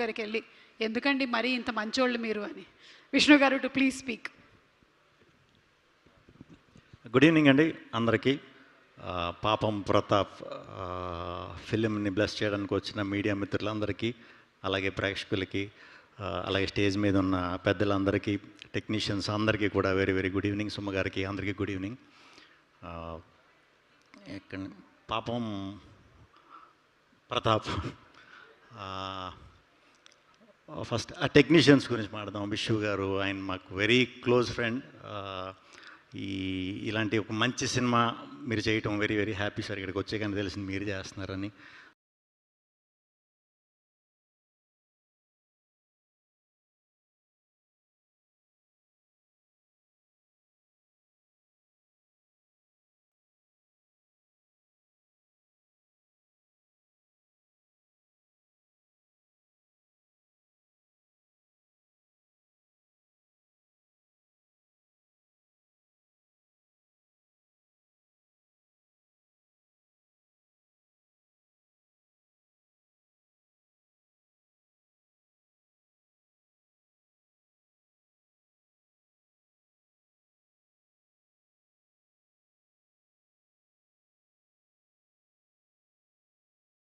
గారికి వెళ్ళి, ఎందుకండి మరీ ఇంత మంచోళ్ళు మీరు అని. విష్ణు గారు to please speak. Good evening అండి అందరికీ. పాపం ప్రతాప్ ఫిలింని బ్లెస్ చేయడానికి వచ్చిన మీడియా మిత్రులందరికీ, అలాగే ప్రేక్షకులకి, అలాగే స్టేజ్ మీద ఉన్న పెద్దలందరికీ, టెక్నీషియన్స్ అందరికీ కూడా వెరీ వెరీ గుడ్ ఈవినింగ్. సుమ్మ గారికి అందరికీ గుడ్ ఈవినింగ్. పాపం ప్రతాప్, ఫస్ట్ ఆ టెక్నీషియన్స్ గురించి మాట్లాడదాం. విష్ణు గారు ఆయన మాకు వెరీ క్లోజ్ ఫ్రెండ్. ఇలాంటి ఒక మంచి సినిమా మీరు చేయటం వెరీ వెరీ హ్యాపీ సార్. ఇక్కడికి వచ్చే కానీ తెలిసింది మీరు చేస్తున్నారని.